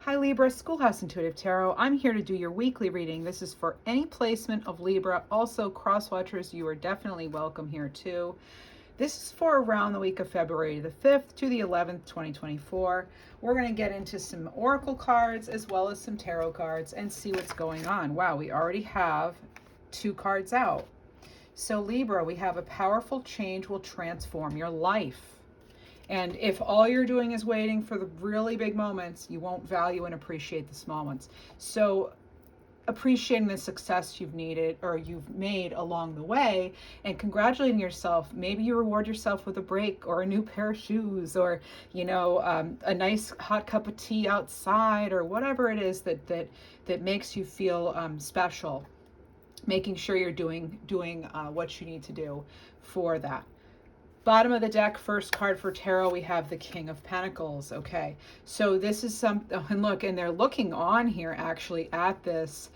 Hi Libra, Schoolhouse Intuitive Tarot. I'm here to do your weekly reading. This is for any placement of Libra. Also, cross-watchers, you are definitely welcome here too. This is for around the week of February the 5th to the 11th, 2024. We're going to get into some oracle cards as well as some tarot cards and see what's going on. Wow, we already have 2 cards out. So Libra, we have a powerful change will transform your life. And if all you're doing is waiting for the really big moments, you won't value and appreciate the small ones. So appreciating the success you've needed or you've made along the way and congratulating yourself. Maybe you reward yourself with a break or a new pair of shoes or, a nice hot cup of tea outside or whatever it is that makes you feel special. Making sure you're doing what you need to do for that. Bottom of the deck, first card for tarot, we have the King of Pentacles. Okay, so this is and look, and they're looking on here actually at this,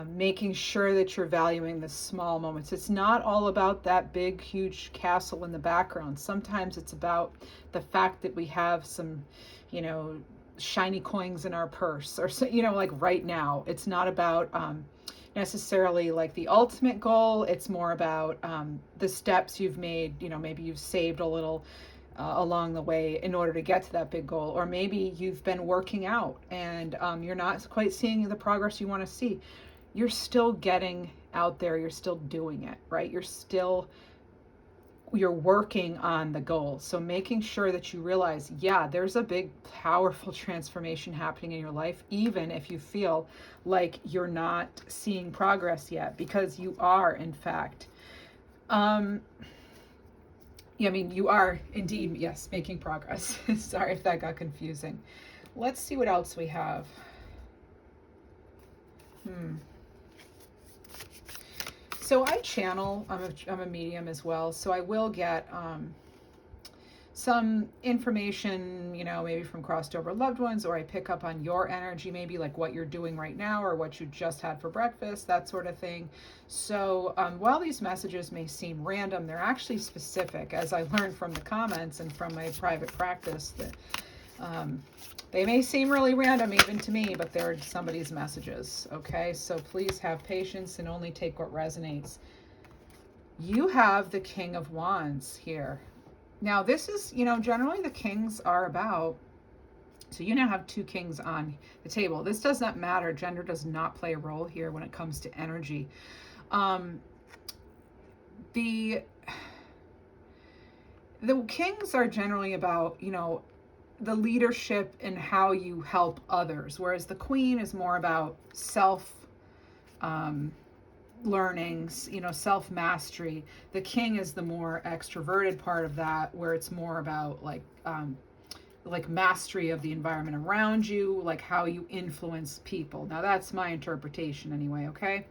making sure that you're valuing the small moments. It's not all about that big, huge castle in the background. Sometimes it's about the fact that we have some, shiny coins in our purse or, like right now. It's not about, necessarily like the ultimate goal. It's more about the steps you've made. Maybe you've saved a little along the way in order to get to that big goal, or maybe you've been working out and you're not quite seeing the progress you want to see. You're still getting out there, you're still doing it, right? You're working on the goal. So making sure that you realize, yeah, there's a big, powerful transformation happening in your life, even if you feel like you're not seeing progress yet, because you are, in fact. You are indeed, yes, making progress. Sorry if that got confusing. Let's see what else we have. So I channel, I'm a medium as well, so I will get some information, maybe from crossed over loved ones, or I pick up on your energy, maybe like what you're doing right now or what you just had for breakfast, that sort of thing. So while these messages may seem random, they're actually specific, as I learned from the comments and from my private practice, that they may seem really random even to me, but they're somebody's messages, okay? So please have patience and only take what resonates. You have the King of Wands here. Now this is, generally the kings are about, so you now have 2 kings on the table. This does not matter. Gender does not play a role here when it comes to energy. The kings are generally about, the leadership and how you help others, whereas the queen is more about self learnings, self mastery. The king is the more extroverted part of that, where it's more about like mastery of the environment around you, like how you influence people. Now that's my interpretation anyway, okay?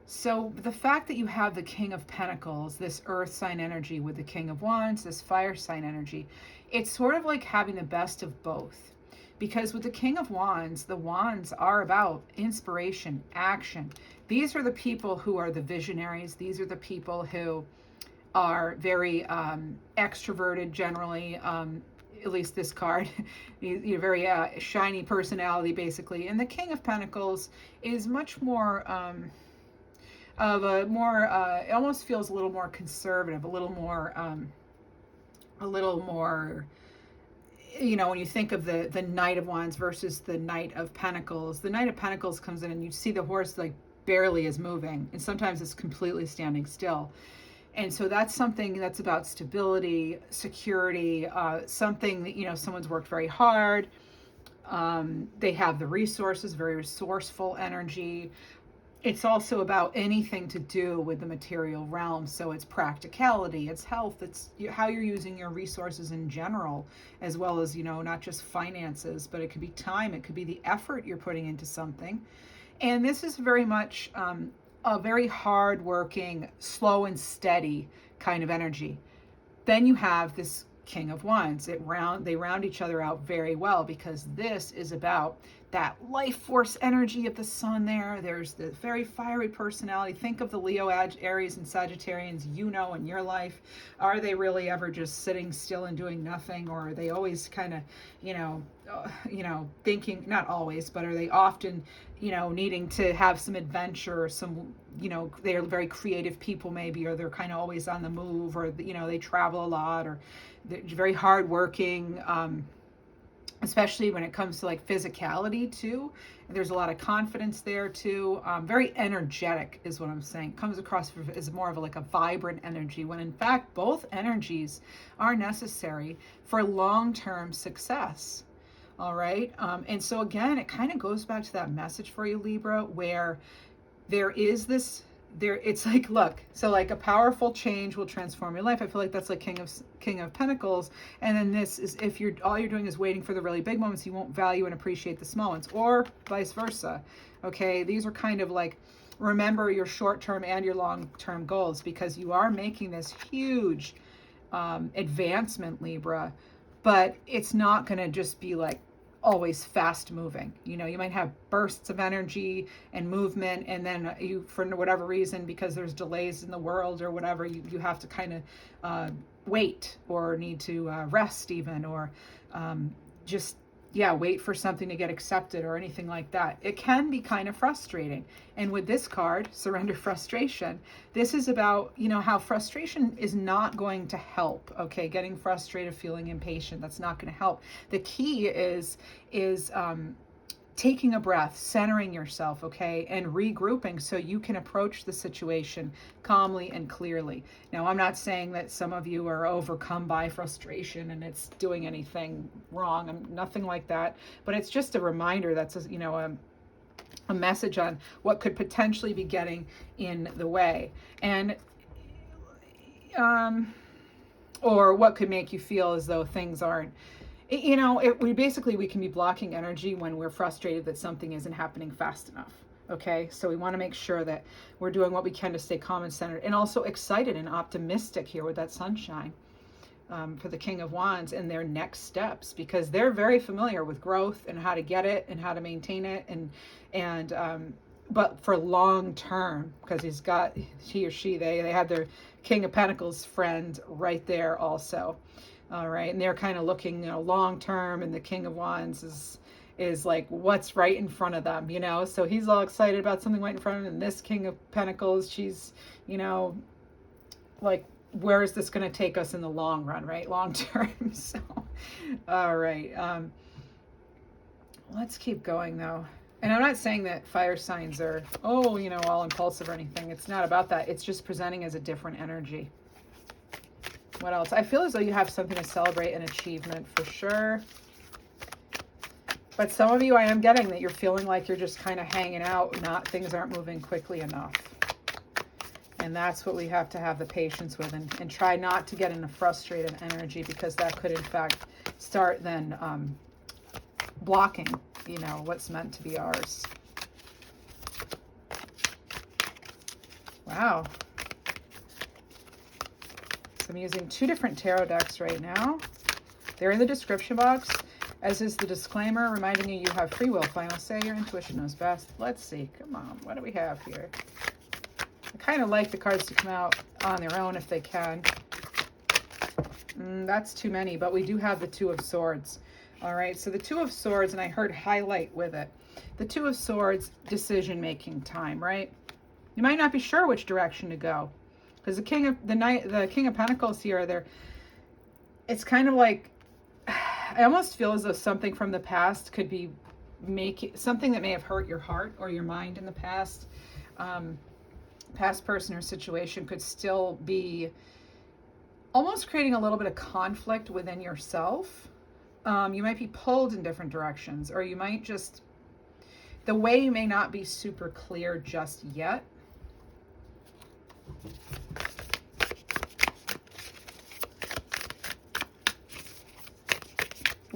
So the fact that you have the King of Pentacles, this earth sign energy, with the King of Wands, this fire sign energy, it's sort of like having the best of both. Because with the King of Wands, the wands are about inspiration, action. These are the people who are the visionaries. These are the people who are very extroverted generally, at least this card, very shiny personality basically. And the King of Pentacles is much more of a more, it almost feels a little more conservative, a little more, when you think of the Knight of Wands versus the Knight of Pentacles. The Knight of Pentacles comes in and you see the horse like barely is moving, and sometimes it's completely standing still. And so that's something that's about stability, security, something that, someone's worked very hard. They have the resources, very resourceful energy. It's also about anything to do with the material realm. So it's practicality, it's health, it's how you're using your resources in general, as well as, not just finances, but it could be time, it could be the effort you're putting into something. And this is very much a very hard-working, slow and steady kind of energy. Then you have this King of Wands. They round each other out very well, because this is about that life force energy of the sun there. There's the very fiery personality. Think of the Leo, Aries, and Sagittarians in your life. Are they really ever just sitting still and doing nothing? Or are they always kind of, thinking, not always, but are they often, needing to have some adventure or some, they're very creative people maybe, or they're kind of always on the move, or, they travel a lot, or they're very hardworking, especially when it comes to like physicality too. There's a lot of confidence there too. Very energetic is what I'm saying. Comes across as more of like a vibrant energy, when in fact both energies are necessary for long-term success. All right. And so again, it kind of goes back to that message for you, Libra, where there is this, it's like, look, so like a powerful change will transform your life. I feel like that's like King of Pentacles. And then this is, if all you're doing is waiting for the really big moments, you won't value and appreciate the small ones, or vice versa. Okay. These are kind of like, remember your short-term and your long-term goals, because you are making this huge advancement, Libra, but it's not going to just be like always fast moving. You might have bursts of energy and movement, and then you, for whatever reason, because there's delays in the world or whatever, you have to kind of wait, or need to rest even, or just wait for something to get accepted or anything like that. It can be kind of frustrating. And with this card, Surrender Frustration, this is about, how frustration is not going to help. Okay, getting frustrated, feeling impatient, that's not going to help. The key is taking a breath, centering yourself, okay, and regrouping so you can approach the situation calmly and clearly. Now, I'm not saying that some of you are overcome by frustration and it's doing anything wrong. Nothing like that. But it's just a reminder that's, a message on what could potentially be getting in the way. And or what could make you feel as though things aren't, we can be blocking energy when we're frustrated that something isn't happening fast enough. Okay, so we want to make sure that we're doing what we can to stay calm and centered, and also excited and optimistic here with that sunshine for the King of Wands and their next steps, because they're very familiar with growth and how to get it and how to maintain it, and but for long term, because he or she, they had their King of Pentacles friend right there also. All right, and they're kind of looking, long term, and the King of Wands is like what's right in front of them, So he's all excited about something right in front of him, and this King of Pentacles, she's, like, where is this going to take us in the long run, right? Long term. So, all right, let's keep going though. And I'm not saying that fire signs are, all impulsive or anything. It's not about that. It's just presenting as a different energy. What else? I feel as though you have something to celebrate, an achievement for sure. But some of you, I am getting that you're feeling like you're just kind of hanging out, things aren't moving quickly enough. And that's what we have to have the patience with, and try not to get in a frustrated energy, because that could in fact start then blocking, what's meant to be ours. Wow. I'm using 2 different tarot decks right now. They're in the description box, as is the disclaimer, reminding you have free will. Final say, your intuition knows best. Let's see. Come on. What do we have here? I kind of like the cards to come out on their own if they can. That's too many, but we do have the 2 of Swords. All right, so the 2 of Swords, and I heard highlight with it. The 2 of Swords, decision-making time, right? You might not be sure which direction to go. Because the King of Pentacles here, it's kind of like, I almost feel as though something from the past could be something that may have hurt your heart or your mind in the past. Past person or situation could still be almost creating a little bit of conflict within yourself. You might be pulled in different directions, or you might just, the way may not be super clear just yet.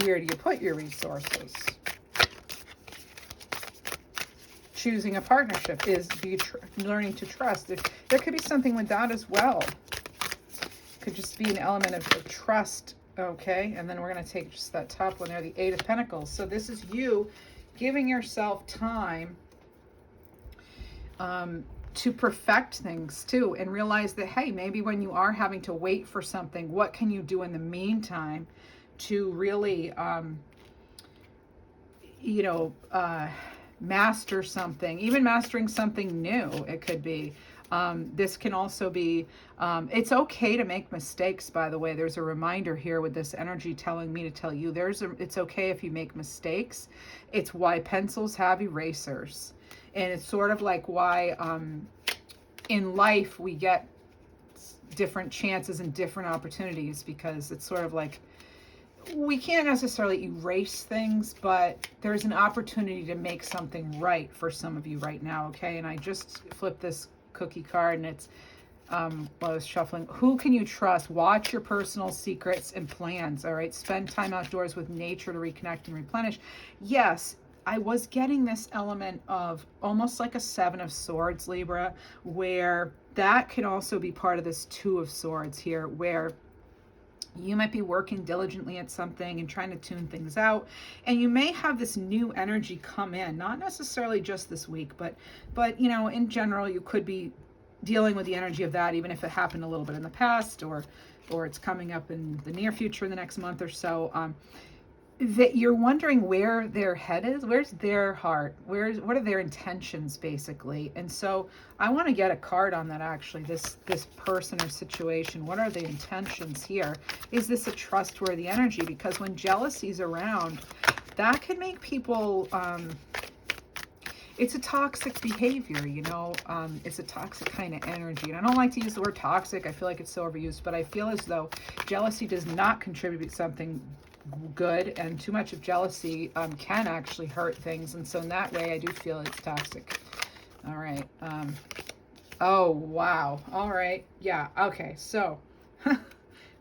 Where do you put your resources? Choosing a partnership is learning to trust. There could be something with that as well. Could just be an element of trust Okay, and then we're going to take just that top one there, the Eight of Pentacles. So this is you giving yourself time to perfect things too, and realize that, hey, maybe when you are having to wait for something, what can you do in the meantime to really, you know, master something, even mastering something new, it could be. This can also be, it's okay to make mistakes, by the way. There's a reminder here with this energy telling me to tell you it's okay if you make mistakes. It's why pencils have erasers. And it's sort of like why in life we get different chances and different opportunities, because it's sort of like we can't necessarily erase things, but there's an opportunity to make something right for some of you right now, okay? And I just flipped this cookie card, and it's while I was shuffling, who can you trust? Watch your personal secrets and plans, all right? Spend time outdoors with nature to reconnect and replenish. Yes, I was getting this element of almost like a Seven of Swords, Libra, where that can also be part of this Two of Swords here, where you might be working diligently at something and trying to tune things out, and you may have this new energy come in, not necessarily just this week, but you know, in general, you could be dealing with the energy of that, even if it happened a little bit in the past, or it's coming up in the near future in the next month or so. That you're wondering where their head is, where's their heart, what are their intentions, basically. And so I want to get a card on that, actually. This person or situation, what are the intentions here? Is this a trustworthy energy? Because when jealousy's around, that can make people it's a toxic behavior, you know. It's a toxic kind of energy. And I don't like to use the word toxic. I feel like it's so overused, but I feel as though jealousy does not contribute to something good, and too much of jealousy can actually hurt things. And so in that way, I do feel it's toxic. All right. Oh, wow. All right. Yeah. Okay. So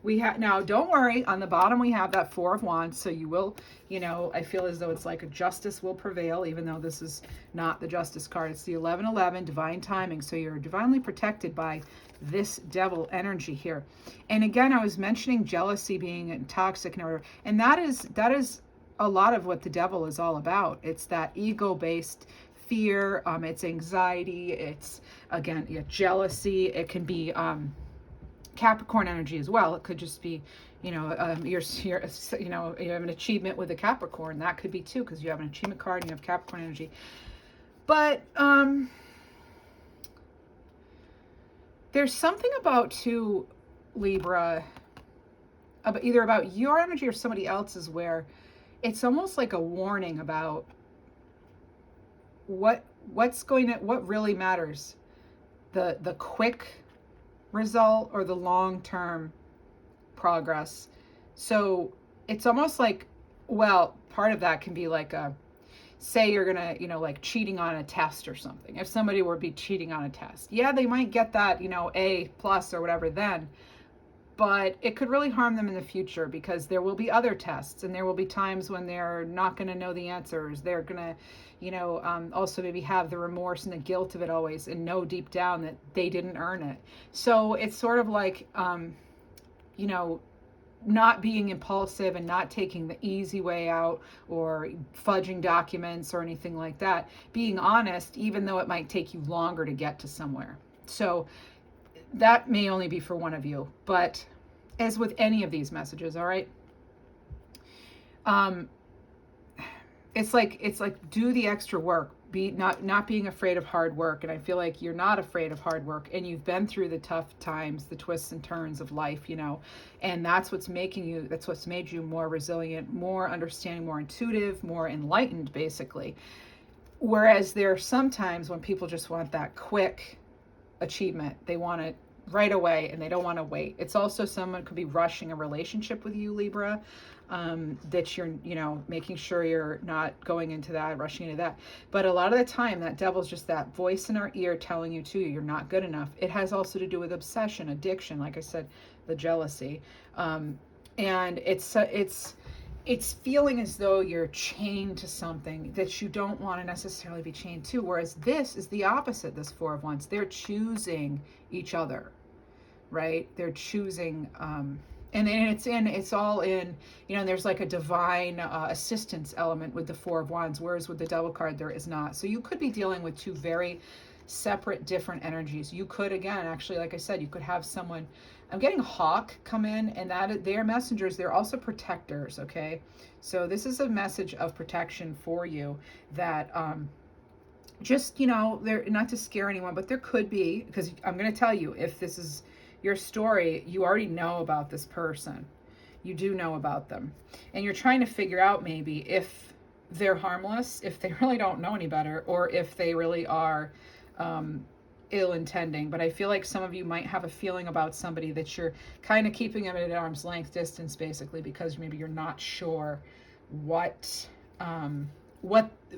we have, now don't worry, on the bottom we have that Four of Wands, so you will, you know, I feel as though it's like a justice will prevail, even though this is not the justice card. It's the 1111, divine timing, so you're divinely protected by this devil energy here. And again, I was mentioning jealousy being toxic, and that is a lot of what the devil is all about. It's that ego-based fear, it's anxiety, it's, again, jealousy. It can be Capricorn energy as well. It could just be, you know, you know, you have an achievement with a Capricorn. That could be too, because you have an achievement card and you have Capricorn energy. But there's something about, too, Libra, either about your energy or somebody else's, where it's almost like a warning about what really matters, the quick result or the long-term progress. So it's almost like, well, part of that can be like say you're gonna, you know, like cheating on a test or something. If somebody were to be cheating on a test, yeah, they might get that, you know, A+ or whatever then, but it could really harm them in the future, because there will be other tests, and there will be times when they're not going to know the answers. They're going to, you know, also maybe have the remorse and the guilt of it always, and know deep down that they didn't earn it. So it's sort of like, you know, not being impulsive and not taking the easy way out or fudging documents or anything like that. Being honest, even though it might take you longer to get to somewhere. So that may only be for one of you, but as with any of these messages, all right? It's like do the extra work. Be not being afraid of hard work. And I feel like you're not afraid of hard work, and you've been through the tough times, the twists and turns of life, you know, and that's what's made you more resilient, more understanding, more intuitive, more enlightened, basically. Whereas there are some times when people just want that quick achievement. They want it right away, and they don't want to wait. It's also someone could be rushing a relationship with you, Libra, that you're, you know, making sure you're not going into that, rushing into that. But a lot of the time, that devil's just that voice in our ear telling you too, you're not good enough. It has also to do with obsession, addiction, like I said, the jealousy. And it's feeling as though you're chained to something that you don't want to necessarily be chained to. Whereas this is the opposite, this Four of Wands. They're choosing each other, right? They're choosing, And it's all in, you know, and there's like a divine assistance element with the Four of Wands, whereas with the Devil card there is not. So you could be dealing with two very separate, different energies. You could, again, actually, like I said, you could have someone, I'm getting hawk come in, and that they're messengers. They're also protectors, okay? So this is a message of protection for you that just, you know, they're not to scare anyone, but there could be, because I'm going to tell you, if this is your story, you already know about this person. You do know about them. And you're trying to figure out maybe if they're harmless, if they really don't know any better, or if they really are ill-intending. But I feel like some of you might have a feeling about somebody that you're kind of keeping them at arm's length distance, basically, because maybe you're not sure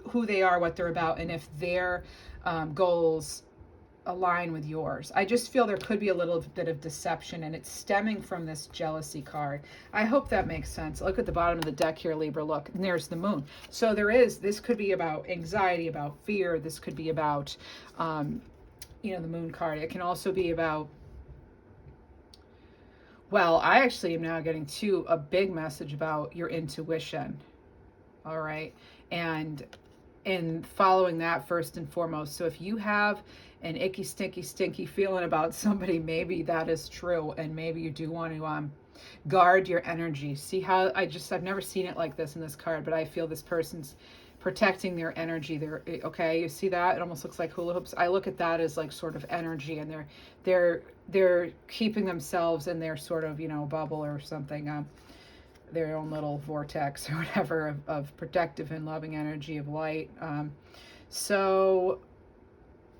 who they are, what they're about, and if their goals align with yours. I just feel there could be a little bit of deception, and it's stemming from this jealousy card. I hope that makes sense. Look at the bottom of the deck here, Libra. Look, and there's the moon. So this could be about anxiety, about fear. This could be about, you know, the moon card. It can also be about, well, I actually am now getting a big message about your intuition. All right. And following that first and foremost. So if you have an icky, stinky feeling about somebody, maybe that is true. And maybe you do want to guard your energy. See how I've never seen it like this in this card, but I feel this person's protecting their energy. Okay, you see that? It almost looks like hula hoops. I look at that as like sort of energy, and they're keeping themselves in their sort of, you know, bubble or something. Their own little vortex or whatever of protective and loving energy of light. So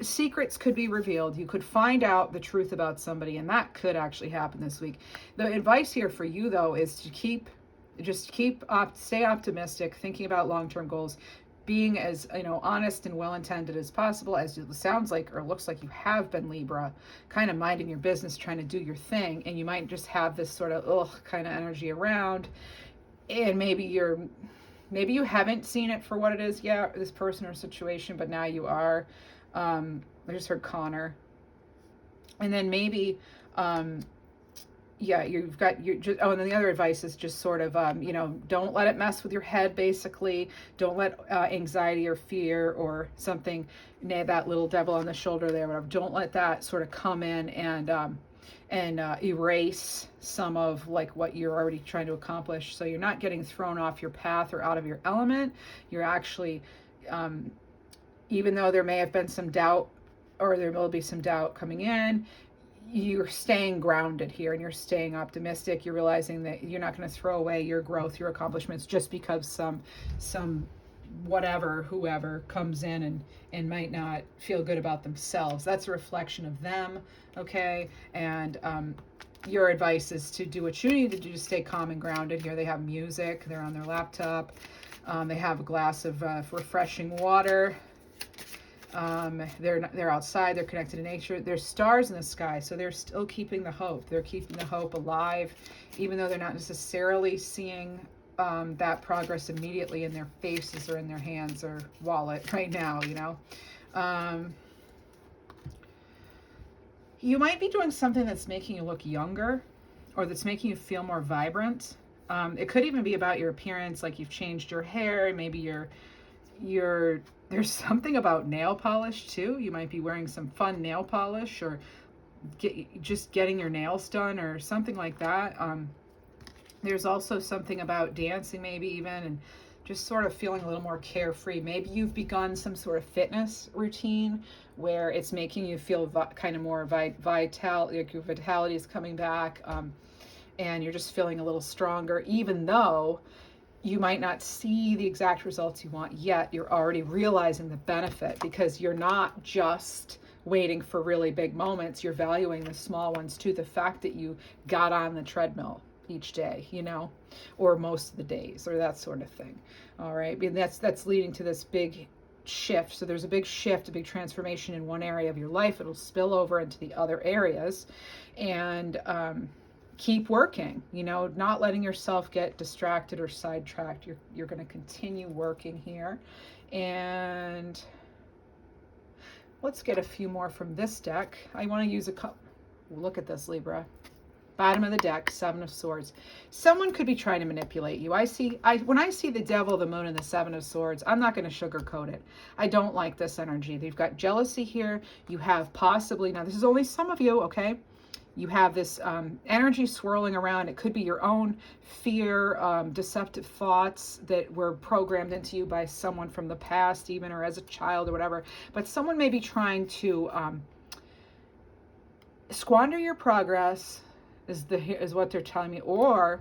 secrets could be revealed. You could find out the truth about somebody, and that could actually happen this week. The advice here for you, though, is to stay optimistic, thinking about long-term goals, being as, you know, honest and well-intended as possible, as it sounds like or looks like you have been, Libra, kind of minding your business, trying to do your thing. And you might just have this sort of kind of energy around, and maybe you haven't seen it for what it is yet, this person or situation, but now you are. I just heard Connor. And then maybe yeah, you've got and then the other advice is just sort of, you know, don't let it mess with your head, basically. Don't let anxiety or fear or something, that little devil on the shoulder there, whatever, don't let that sort of come in and erase some of like what you're already trying to accomplish. So you're not getting thrown off your path or out of your element. You're actually, even though there may have been some doubt, or there will be some doubt coming in, you're staying grounded here, and you're staying optimistic. You're realizing that you're not going to throw away your growth, your accomplishments, just because some whoever comes in and might not feel good about themselves. That's a reflection of them, okay? And your advice is to do what you need to do to stay calm and grounded. Here they have music. They're on their laptop. They have a glass of refreshing water. They're outside, they're connected to nature. There's stars in the sky, so they're still keeping the hope. They're keeping the hope alive, even though they're not necessarily seeing that progress immediately in their faces or in their hands or wallet right now, you know. You might be doing something that's making you look younger, or that's making you feel more vibrant. It could even be about your appearance, like you've changed your hair, maybe there's something about nail polish too. You might be wearing some fun nail polish, or just getting your nails done or something like that. There's also something about dancing, maybe even, and just sort of feeling a little more carefree. Maybe you've begun some sort of fitness routine where it's making you feel kind of more vital, like your vitality is coming back, and you're just feeling a little stronger, even though you might not see the exact results you want yet. You're already realizing the benefit, because you're not just waiting for really big moments. You're valuing the small ones too. The fact that you got on the treadmill each day, you know, or most of the days, or that sort of thing. All right. And that's leading to this big shift. So there's a big shift, a big transformation in one area of your life. It'll spill over into the other areas, and keep working, you know, not letting yourself get distracted or sidetracked. You're going to continue working here. And let's get a few more from this deck. I want to use look at this, Libra. Bottom of the deck, Seven of Swords. Someone could be trying to manipulate you. When I see the Devil, the Moon, and the Seven of Swords, I'm not going to sugarcoat it. I don't like this energy. You've got jealousy here. You have possibly, now this is only some of you, okay? You have this energy swirling around. It could be your own fear, deceptive thoughts that were programmed into you by someone from the past, even, or as a child or whatever. But someone may be trying to squander your progress, is what they're telling me, or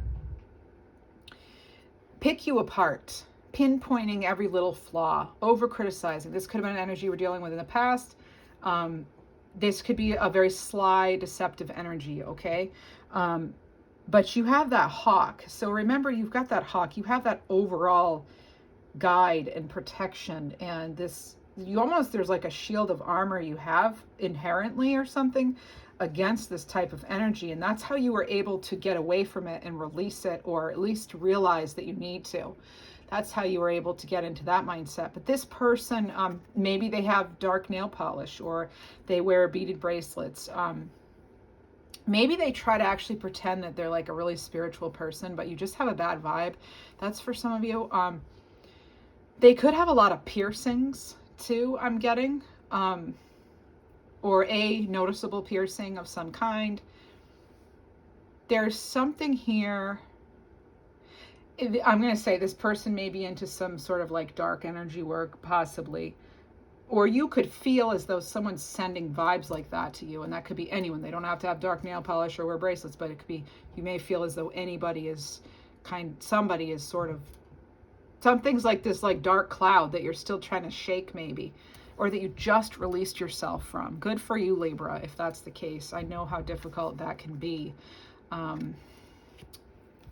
pick you apart, pinpointing every little flaw, over criticizing. This could have been an energy we're dealing with in the past. This could be a very sly, deceptive energy, okay? But you have that hawk. So remember, you've got that hawk. You have that overall guide and protection. And this, there's like a shield of armor you have inherently or something against this type of energy. And that's how you were able to get away from it and release it, or at least realize that you need to. That's how you were able to get into that mindset. But this person, maybe they have dark nail polish, or they wear beaded bracelets. Maybe they try to actually pretend that they're like a really spiritual person, but you just have a bad vibe. That's for some of you. They could have a lot of piercings too, I'm getting. Or a noticeable piercing of some kind. There's something here. I'm going to say this person may be into some sort of like dark energy work, possibly. Or you could feel as though someone's sending vibes like that to you. And that could be anyone. They don't have to have dark nail polish or wear bracelets, but it could be, you may feel as though somebody is sort of, something's like this like dark cloud that you're still trying to shake maybe. Or that you just released yourself from. Good for you, Libra, if that's the case. I know how difficult that can be.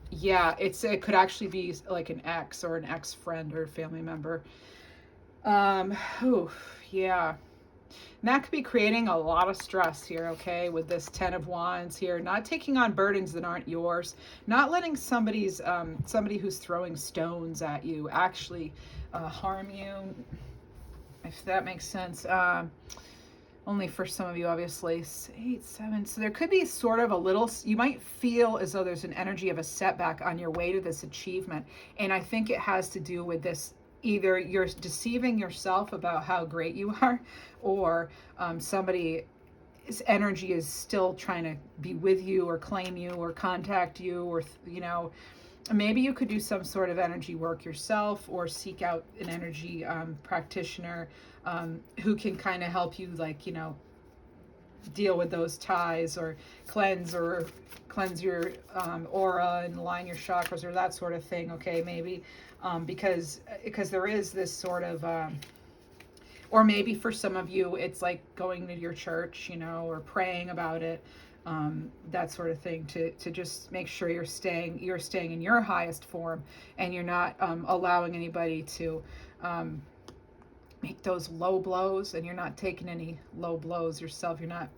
Yeah, it could actually be like an ex or an ex-friend or a family member. Yeah. And that could be creating a lot of stress here, okay, with this Ten of Wands here. Not taking on burdens that aren't yours. Not letting somebody who's throwing stones at you actually harm you, if that makes sense. Only for some of you, obviously. 8, 7. So there could be sort of a little, you might feel as though there's an energy of a setback on your way to this achievement. And I think it has to do with this, either you're deceiving yourself about how great you are, or somebody's energy is still trying to be with you or claim you or contact you, or, maybe you could do some sort of energy work yourself, or seek out an energy practitioner who can kind of help you, like, deal with those ties, or cleanse your aura and align your chakras, or that sort of thing. Okay, maybe because there is this sort of or maybe for some of you it's like going to your church, or praying about it. That sort of thing, to just make sure you're staying in your highest form, and you're not allowing anybody to make those low blows, and you're not taking any low blows yourself. You're not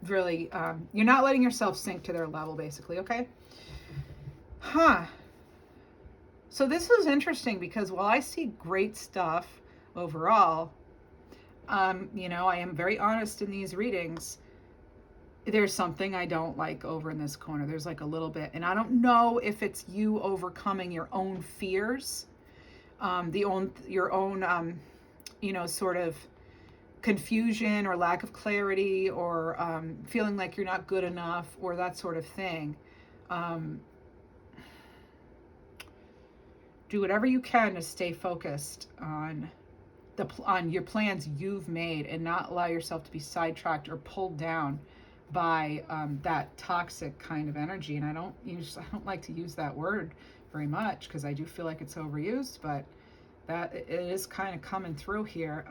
really you're not letting yourself sink to their level, basically. Okay. So this is interesting, because while I see great stuff overall, I am very honest in these readings. There's something I don't like over in this corner. There's like a little bit, and I don't know if it's you overcoming your own fears, your own sort of confusion or lack of clarity, or feeling like you're not good enough, or that sort of thing. Do whatever you can to stay focused on your plans you've made, and not allow yourself to be sidetracked or pulled down by that toxic kind of energy. And I don't like to use that word very much, because I do feel like it's overused, but that it is kind of coming through here.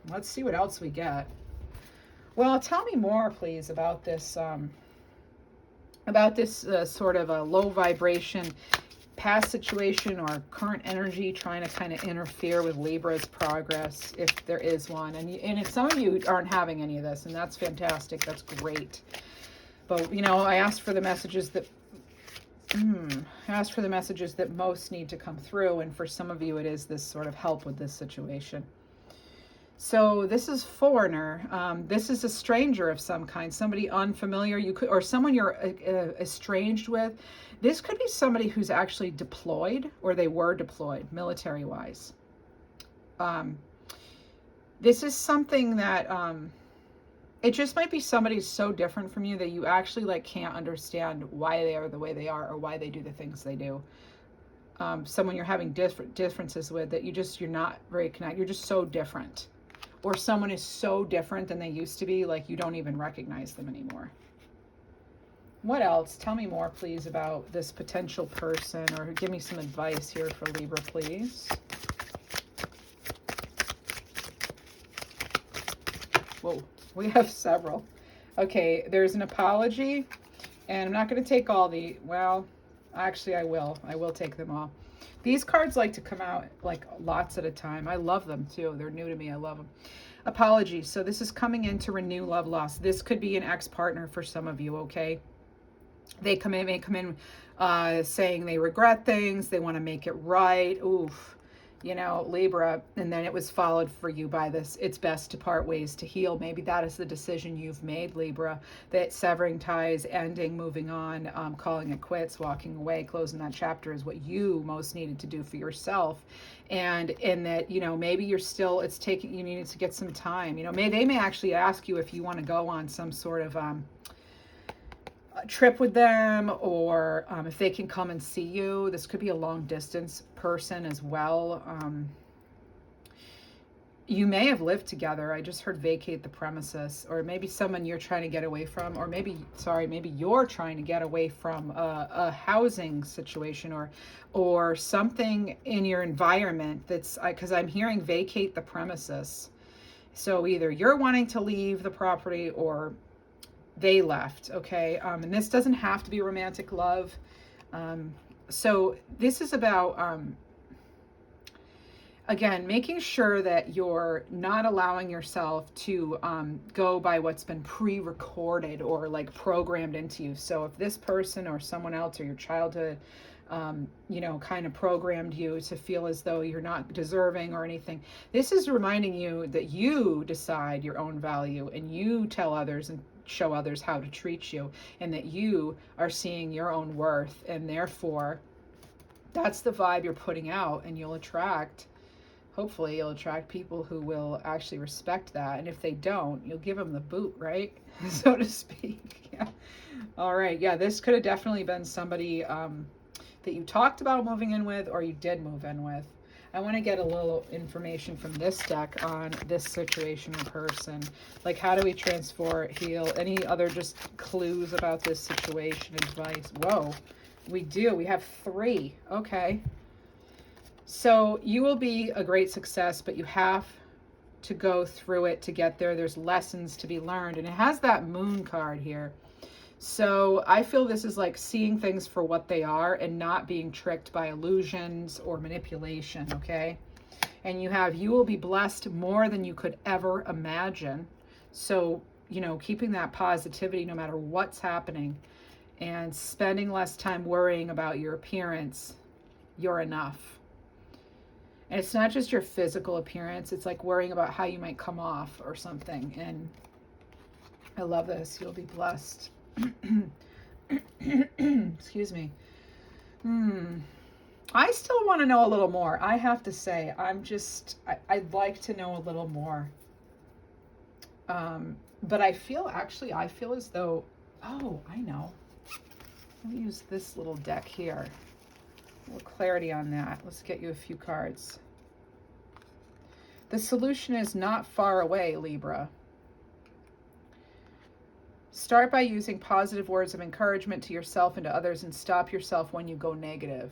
Let's see what else we get. Well, tell me more, please, about this sort of a low vibration past situation or current energy trying to kind of interfere with Libra's progress, if there is one. And if some of you aren't having any of this, and that's fantastic, that's great. But I asked for the messages that most need to come through, and for some of you it is this sort of help with this situation. So this is foreigner. This is a stranger of some kind, somebody unfamiliar. You could, or someone you're estranged with. This could be somebody who's actually deployed, or they were deployed, military-wise. This is something that it just might be somebody so different from you that you actually like can't understand why they are the way they are or why they do the things they do. Someone you're having differences with that you're not very connected. You're just so different. Or someone is so different than they used to be, like you don't even recognize them anymore. What else? Tell me more, please, about this potential person, or give me some advice here for Libra, please. Whoa, we have several. Okay, there's an apology, and I'm not going to take all the, well, actually I will take them all. These cards like to come out like lots at a time. I love them too. They're new to me. I love them. Apology. So this is coming in to renew love lost. This could be an ex-partner for some of you, okay? They may come in saying they regret things. They want to make it right. Oof. You know, Libra, and then it was followed for you by this, it's best to part ways to heal. Maybe that is the decision you've made, Libra, that severing ties, ending, moving on, calling it quits, walking away, closing that chapter is what you most needed to do for yourself. And in that, you know, maybe you're still, it's taking, you needed to get some time. You know, they may actually ask you if you want to go on some sort of trip with them, or if they can come and see you. This could be a long distance person as well. You may have lived together. I just heard vacate the premises, or maybe someone you're trying to get away from, or maybe you're trying to get away from a housing situation, or something in your environment that's, because I'm hearing vacate the premises. So either you're wanting to leave the property or they left, okay? And this doesn't have to be romantic love. So this is about, again, making sure that you're not allowing yourself to go by what's been pre-recorded or like programmed into you. So if this person or someone else or your childhood, you know, kind of programmed you to feel as though you're not deserving or anything, this is reminding you that you decide your own value, and you tell others and show others how to treat you, and that you are seeing your own worth, and therefore that's the vibe you're putting out, and hopefully you'll attract people who will actually respect that. And if they don't, you'll give them the boot, right? So to speak. Yeah. All right. Yeah, this could have definitely been somebody that you talked about moving in with, or you did move in with. I want to get a little information from this deck on this situation or person. Like, how do we transform, heal? Any other just clues about this situation, advice? Whoa, we do. We have 3. Okay. So you will be a great success, but you have to go through it to get there. There's lessons to be learned. And it has that moon card here. So I feel this is like seeing things for what they are and not being tricked by illusions or manipulation, okay? And you will be blessed more than you could ever imagine. So, you know, keeping that positivity no matter what's happening, and spending less time worrying about your appearance. You're enough. And it's not just your physical appearance. It's like worrying about how you might come off or something. And I love this. You'll be blessed. Excuse me. I still want to know a little more. I have to say, I'd like to know a little more. But I feel as though, oh, I know. Let me use this little deck here. A little clarity on that. Let's get you a few cards. The solution is not far away, Libra. Start by using positive words of encouragement to yourself and to others, and stop yourself when you go negative.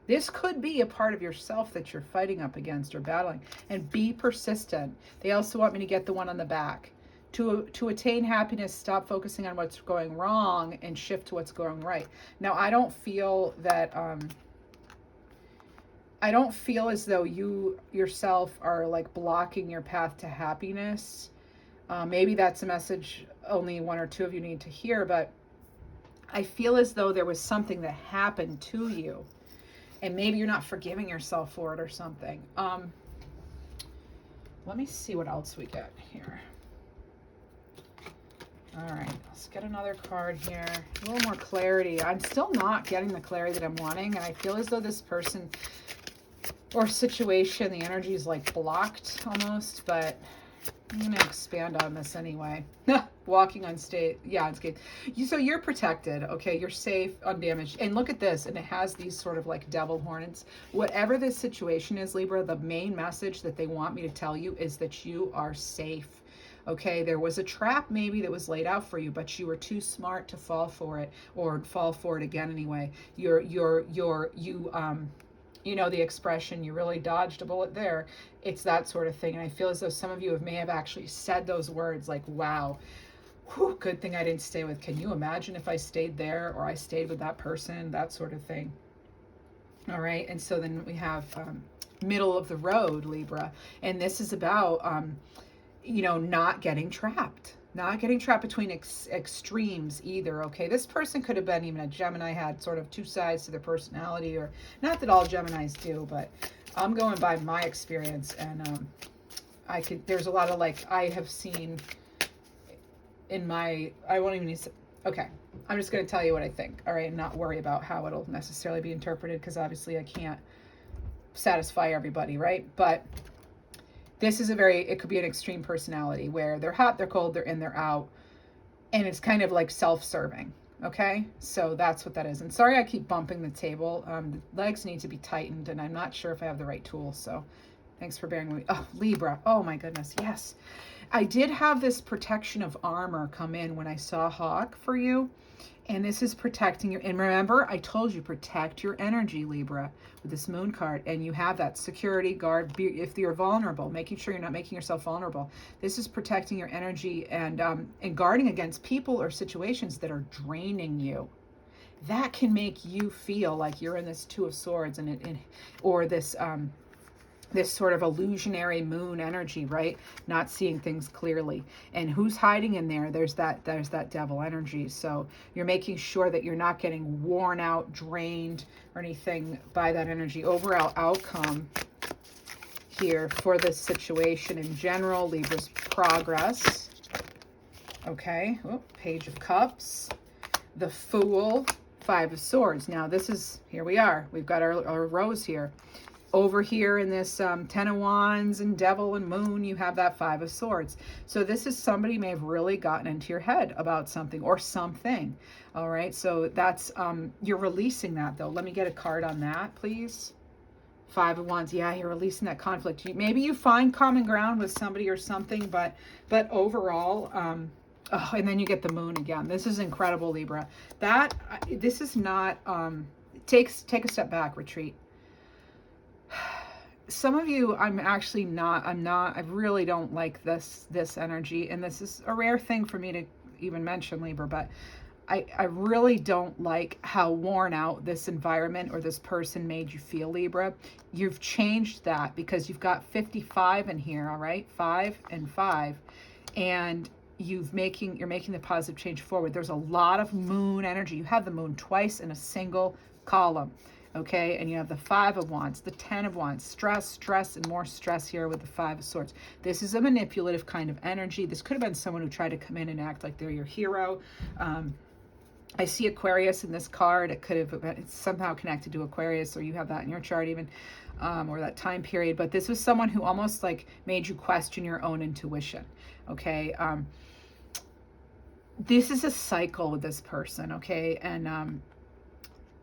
This could be a part of yourself that you're fighting up against or battling. And be persistent. They also want me to get the one on the back. To attain happiness, stop focusing on what's going wrong and shift to what's going right. Now, I don't feel that... I don't feel as though you yourself are like blocking your path to happiness. Maybe that's a message only 1 or 2 of you need to hear, but I feel as though there was something that happened to you, and maybe you're not forgiving yourself for it or something. Let me see what else we get here. All right, let's get another card here. A little more clarity. I'm still not getting the clarity that I'm wanting, and I feel as though this person or situation, the energy is like blocked almost, but I'm going to expand on this anyway. Walking unscathed. Yeah, unscathed. So you're protected, okay? You're safe, undamaged. And look at this, and it has these sort of like devil horns. Whatever this situation is, Libra, the main message that they want me to tell you is that you are safe. Okay, there was a trap maybe that was laid out for you, but you were too smart to fall for it, or fall for it again anyway. You know the expression, you really dodged a bullet there. It's that sort of thing. And I feel as though some of you may have actually said those words like, wow, whew, good thing I didn't stay with. Can you imagine if I stayed there, or I stayed with that person, that sort of thing. All right, and so then we have middle of the road, Libra. And this is about you know, not getting trapped between extremes either. Okay, this person could have been even a Gemini, had sort of two sides to their personality, or not that all Geminis do, but I'm going by my experience. And there's a lot of, like, I have seen in my, I won't even need to, okay, I'm just going to tell you what I think, all right, and not worry about how it'll necessarily be interpreted, because obviously I can't satisfy everybody, right? But this is it could be an extreme personality where they're hot, they're cold, they're in, they're out. And it's kind of like self-serving. Okay, so that's what that is. And sorry I keep bumping the table. The legs need to be tightened, and I'm not sure if I have the right tools. So thanks for bearing with me. Oh, Libra. Oh my goodness. Yes. I did have this protection of armor come in when I saw Hawk for you. And this is protecting your, and remember, I told you, protect your energy, Libra, with this moon card. And you have that security guard, if you're vulnerable, making sure you're not making yourself vulnerable. This is protecting your energy and guarding against people or situations that are draining you. That can make you feel like you're in this Two of Swords or this this sort of illusionary moon energy, right? Not seeing things clearly. And who's hiding in there? There's that devil energy. So you're making sure that you're not getting worn out, drained, or anything by that energy. Overall outcome here for this situation in general, Libra's progress. Okay, Page of Cups, the Fool, Five of Swords. Now this is, here we are. We've got our rose here. Over here in this Ten of Wands and Devil and Moon, you have that Five of Swords. So this is somebody may have really gotten into your head about something or something. All right, so that's, you're releasing that though. Let me get a card on that, please. Five of Wands, yeah, you're releasing that conflict. Maybe you find common ground with somebody or something, but overall, oh, and then you get the Moon again. This is incredible, Libra. This is not, take a step back, retreat. Some of you, I really don't like this energy, and this is a rare thing for me to even mention, Libra, but I really don't like how worn out this environment or this person made you feel, Libra. You've changed that because you've got 55 in here, all right? 5 and 5, and you're making the positive change forward. There's a lot of moon energy. You have the moon twice in a single column. Okay, and you have the Five of Wands, the Ten of Wands, stress, and more stress here with the Five of Swords. This is a manipulative kind of energy. This could have been someone who tried to come in and act like they're your hero. I see Aquarius in this card. It could have been somehow connected to Aquarius, or you have that in your chart even, or that time period. But this was someone who almost like made you question your own intuition. Okay, this is a cycle with this person. Okay, and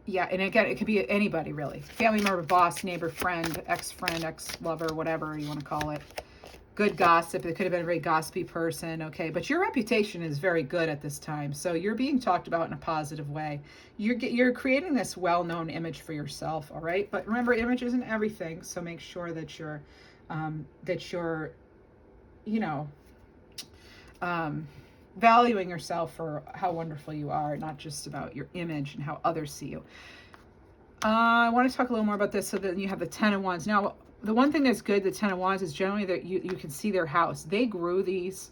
yeah, and again, it could be anybody, really. Family member, boss, neighbor, friend, ex-friend, ex-lover, whatever you want to call it. Good gossip. It could have been a very gossipy person, okay? But your reputation is very good at this time, so you're being talked about in a positive way. You're creating this well-known image for yourself, all right? But remember, image isn't everything, so make sure that you're you know, valuing yourself for how wonderful you are, not just about your image and how others see you. I want to talk a little more about this. So that you have the Ten of Wands. Now, the one thing that's good, the Ten of Wands, is generally that you can see their house. They grew these,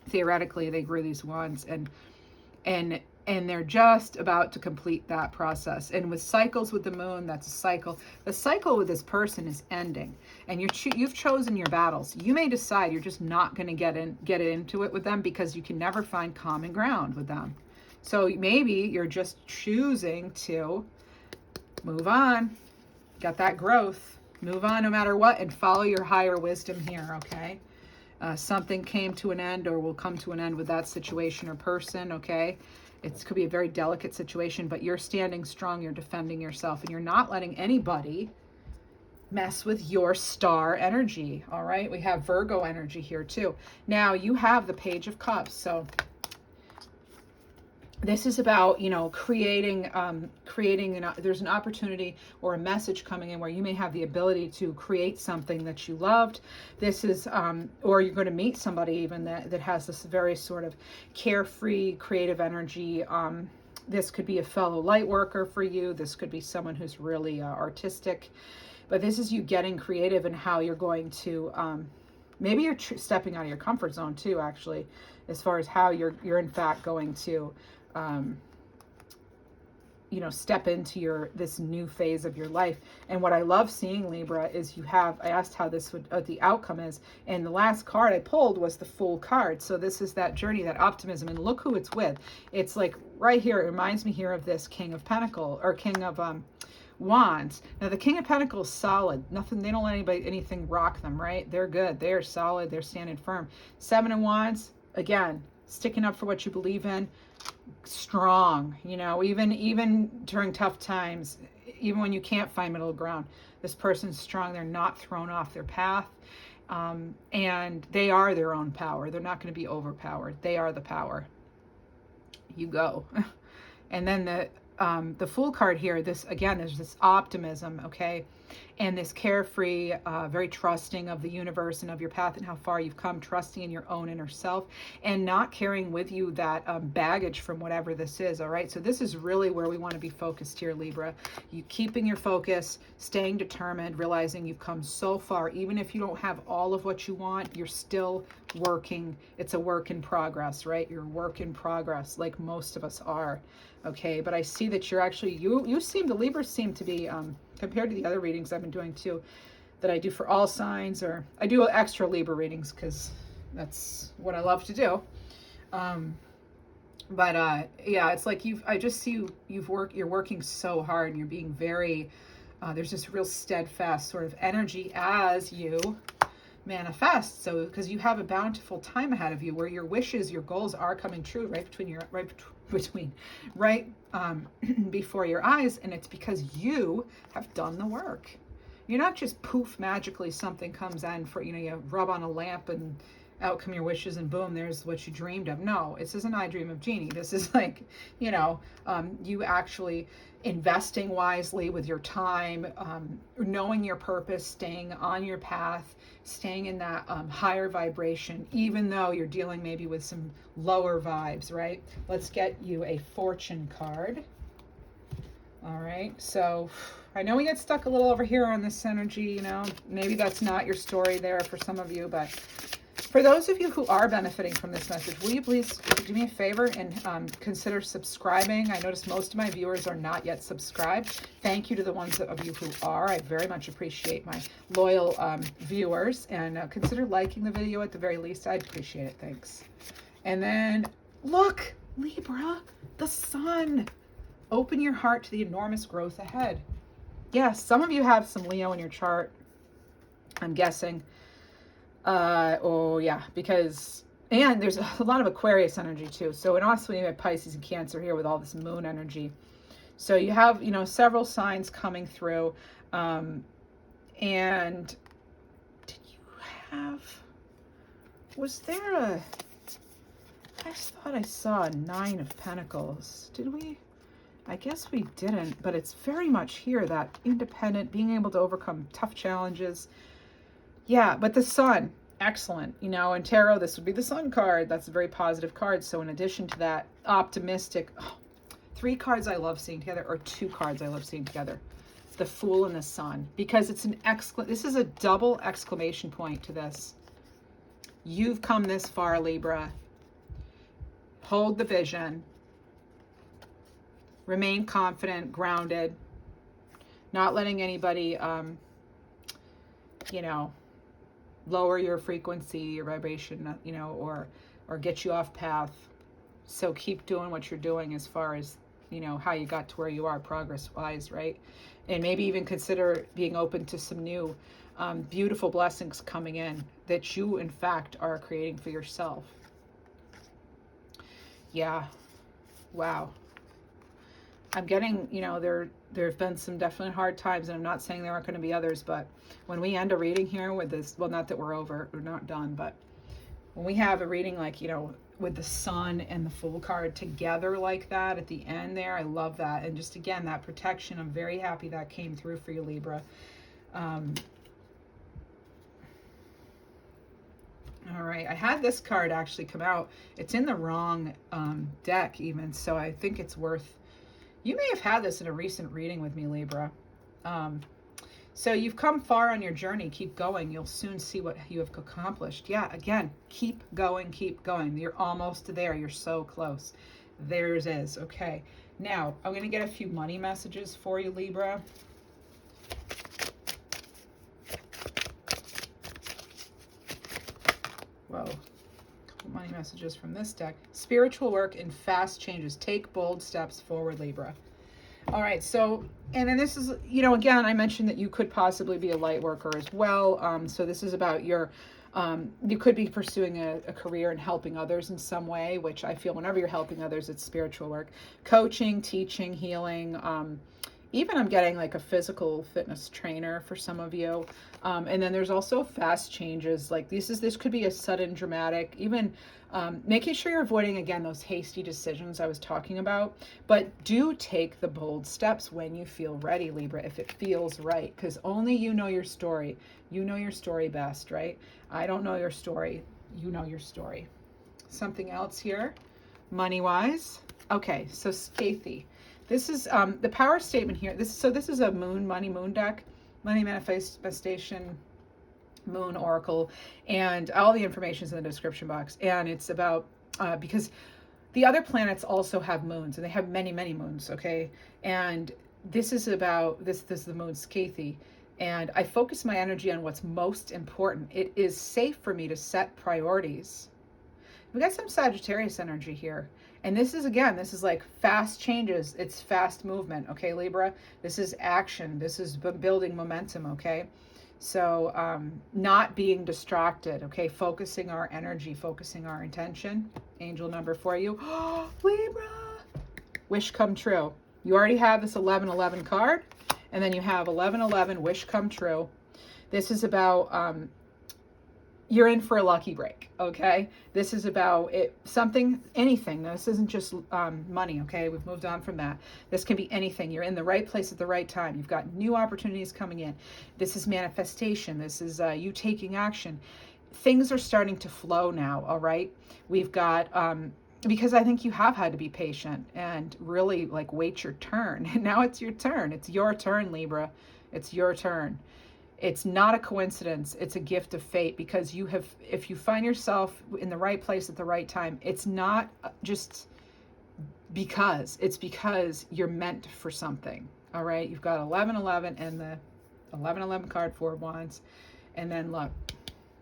theoretically, they grew these wands, and and they're just about to complete that process. And with cycles with the moon, that's a cycle. The cycle with this person is ending, and you've chosen your battles. You may decide you're just not going to get into it with them because you can never find common ground with them. So maybe you're just choosing to move on, got that growth, move on no matter what, and follow your higher wisdom here, okay? Something came to an end or will come to an end with that situation or person, okay? It could be a very delicate situation, but you're standing strong, you're defending yourself, and you're not letting anybody mess with your star energy, all right? We have Virgo energy here too. Now, you have the Page of Cups, so this is about, you know, creating, there's an opportunity or a message coming in where you may have the ability to create something that you loved. This is, or you're going to meet somebody even that has this very sort of carefree, creative energy. This could be a fellow light worker for you. This could be someone who's really artistic. But this is you getting creative in how you're going to, maybe you're stepping out of your comfort zone too, actually, as far as how you're in fact going to, you know, step into this new phase of your life. And what I love seeing, Libra, is I asked how this would, the outcome is, and the last card I pulled was the Fool card. So this is that journey, that optimism, and look who it's with. It's like right here, it reminds me here of this King of Pentacles, or King of Wands. Now the King of Pentacles is solid. Nothing, they don't let anything rock them, right? They're good. They're solid. They're standing firm. Seven of Wands, again, sticking up for what you believe in, strong, you know, even during tough times, even when you can't find middle ground, this person's strong. They're not thrown off their path, and they are their own power. They're not going to be overpowered. They are the power. You go. And then the Fool card here, this again, there's this optimism, okay, and this carefree, very trusting of the universe and of your path and how far you've come, trusting in your own inner self and not carrying with you that baggage from whatever this is. All right, so this is really where we want to be focused here, Libra. You keeping your focus, staying determined, realizing you've come so far. Even if you don't have all of what you want, you're still working. It's a work in progress, right? You're a work in progress, like most of us are. Okay, but I see that you're actually, the Libras seem to be, compared to the other readings I've been doing too, that I do for all signs, or I do extra Libra readings because that's what I love to do. Yeah, it's like I just see you're working so hard, and you're being very, there's this real steadfast sort of energy as you manifest. So because you have a bountiful time ahead of you where your wishes, your goals are coming true before your eyes, and it's because you have done the work. You're not just poof, magically something comes in for, you know, you rub on a lamp and out come your wishes and boom, there's what you dreamed of. No, this isn't I Dream of Jeannie. This is like, you know, you actually investing wisely with your time, knowing your purpose, staying on your path, staying in that higher vibration, even though you're dealing maybe with some lower vibes, right? Let's get you a Fortune card. All right, so I know we get stuck a little over here on this energy, you know, maybe that's not your story there for some of you, but for those of you who are benefiting from this message, will you please do me a favor and consider subscribing? I notice most of my viewers are not yet subscribed. Thank you to the ones of you who are. I very much appreciate my loyal viewers, and consider liking the video at the very least. I'd appreciate it. Thanks. And then look, Libra, the sun. Open your heart to the enormous growth ahead. Yes, some of you have some Leo in your chart, I'm guessing. Oh yeah, because, and there's a lot of Aquarius energy too. So, and also you have Pisces and Cancer here with all this moon energy. So you have, you know, several signs coming through. And did you have, was there a, I thought I saw a Nine of Pentacles. Did we? I guess we didn't, but it's very much here, that independent, being able to overcome tough challenges. Yeah, but the sun, excellent. You know, in tarot, this would be the sun card. That's a very positive card. So in addition to that, optimistic, three cards I love seeing together, or two cards I love seeing together. The Fool and the Sun, because it's an this is a double exclamation point to this. You've come this far, Libra. Hold the vision. Remain confident, grounded, not letting anybody, you know, lower your frequency, your vibration, you know, or get you off path. So keep doing what you're doing as far as, you know, how you got to where you are progress-wise, right? And maybe even consider being open to some new beautiful blessings coming in that you, in fact, are creating for yourself. Yeah. Wow. I'm getting, you know, there have been some definite hard times, and I'm not saying there aren't going to be others, but when we end a reading here with this, well, not that we're not done, but when we have a reading like, you know, with the Sun and the Fool card together like that at the end there, I love that. And just, again, that protection, I'm very happy that came through for you, Libra. All right, I had this card actually come out. It's in the wrong deck even, so I think it's worth... You may have had this in a recent reading with me, Libra. So you've come far on your journey. Keep going. You'll soon see what you have accomplished. Yeah, again, keep going, keep going. You're almost there. You're so close. Theirs is. Okay. Now, I'm going to get a few money messages for you, Libra. Whoa. Money messages from this deck. Spiritual work and fast changes. Take bold steps forward, Libra. All right, so, and then this is, you know, again, I mentioned that you could possibly be a light worker as well. So this is about your, you could be pursuing a career in helping others in some way, which I feel whenever you're helping others, it's spiritual work. Coaching, teaching, healing, even I'm getting like a physical fitness trainer for some of you. And then there's also fast changes. Like this could be a sudden dramatic, even making sure you're avoiding, again, those hasty decisions I was talking about. But do take the bold steps when you feel ready, Libra, if it feels right. Because only you know your story. You know your story best, right? I don't know your story. You know your story. Something else here, money-wise. Okay, so Skathy. This is the power statement here. This is a moon deck, money manifestation, moon oracle, and all the information is in the description box. And it's about because the other planets also have moons, and they have many, many moons. Okay, and this is about this is the moon Skathy, and I focus my energy on what's most important. It is safe for me to set priorities. We got some Sagittarius energy here. And this is, again, this is like fast changes. It's fast movement, okay, Libra? This is action. This is building momentum, okay? So not being distracted, okay? Focusing our energy, focusing our intention. Angel number for you. Oh, Libra! Wish come true. You already have this 1111 card. And then you have 1111, wish come true. This is about... you're in for a lucky break, okay? This is about anything. This isn't just money, okay? We've moved on from that. This can be anything. You're in the right place at the right time. You've got new opportunities coming in. This is manifestation. This is you taking action. Things are starting to flow now, all right? We've got, because I think you have had to be patient and really like wait your turn. And now it's your turn. It's your turn, Libra. It's your turn. It's not a coincidence. It's a gift of fate, because you have, if you find yourself in the right place at the right time, it's not just because, it's because you're meant for something. All right. You've got 1111 and the 1111 card, 4 of Wands. And then look,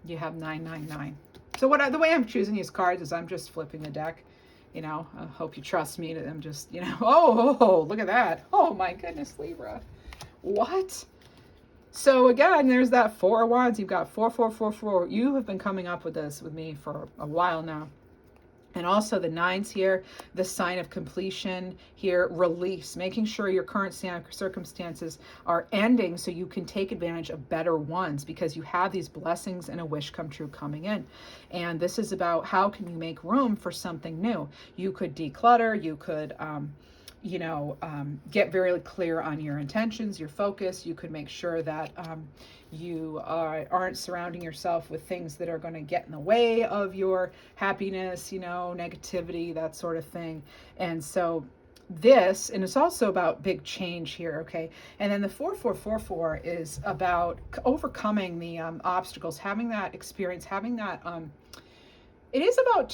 you have 999. So the way I'm choosing these cards is I'm just flipping the deck. You know, I hope you trust me that I'm just, you know, oh, look at that. Oh my goodness, Libra. What? So again, there's that 4 of Wands. You've got 4, 4, 4, 4. You have been coming up with this with me for a while now. And also the 9s here, the sign of completion here, release, making sure your current circumstances are ending so you can take advantage of better ones, because you have these blessings and a wish come true coming in. And this is about how can you make room for something new. You could declutter, you could... get very clear on your intentions, your focus. You could make sure that you aren't surrounding yourself with things that are going to get in the way of your happiness, negativity, that sort of thing. And so this, and it's also about big change here, okay? And then the 4444 is about overcoming the obstacles, having that experience, having that, it is about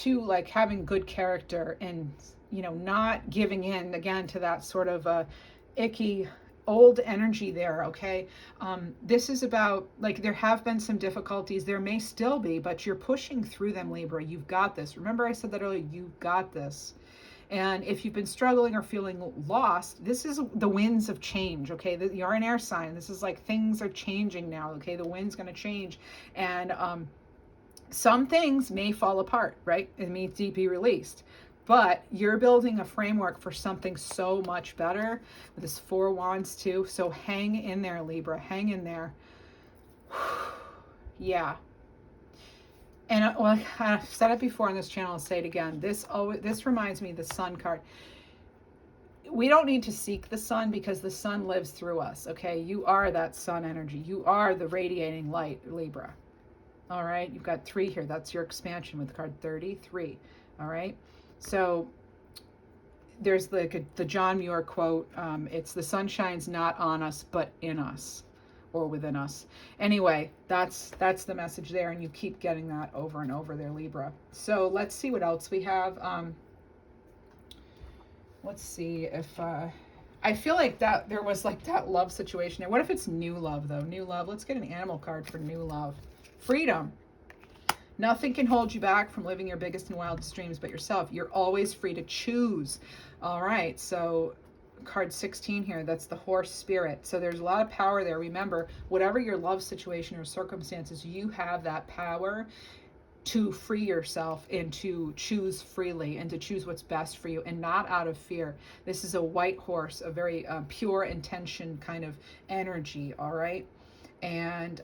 having good character and you know, not giving in again to that sort of icky old energy there. Okay, this is about, like, there have been some difficulties, there may still be, but you're pushing through them, Libra. You've got this. Remember I said that earlier, you've got this. And if you've been struggling or feeling lost, this is the winds of change, okay? You're an air sign. This is like things are changing now, okay? The wind's going to change. And some things may fall apart, right? It may be released. But you're building a framework for something so much better with this Four Wands too. So hang in there, Libra. Hang in there. Yeah. And well, I've said it before on this channel, I'll say it again. This reminds me of the Sun card. We don't need to seek the sun because the sun lives through us, okay? You are that sun energy. You are the radiating light, Libra. All right? You've got 3 here. That's your expansion with the card 33. All right? So there's like the John Muir quote. It's the sun shines not on us, but in us. Or within us. Anyway, that's the message there, and you keep getting that over and over there, Libra. So let's see what else we have. Let's see if I feel like that there was like that love situation there. What if it's new love though? New love. Let's get an animal card for new love. Freedom. Nothing can hold you back from living your biggest and wildest dreams but yourself. You're always free to choose. All right, so card 16 here, that's the horse spirit. So there's a lot of power there. Remember, whatever your love situation or circumstances, you have that power to free yourself and to choose freely and to choose what's best for you and not out of fear. This is a white horse, a very pure intention kind of energy. All right. And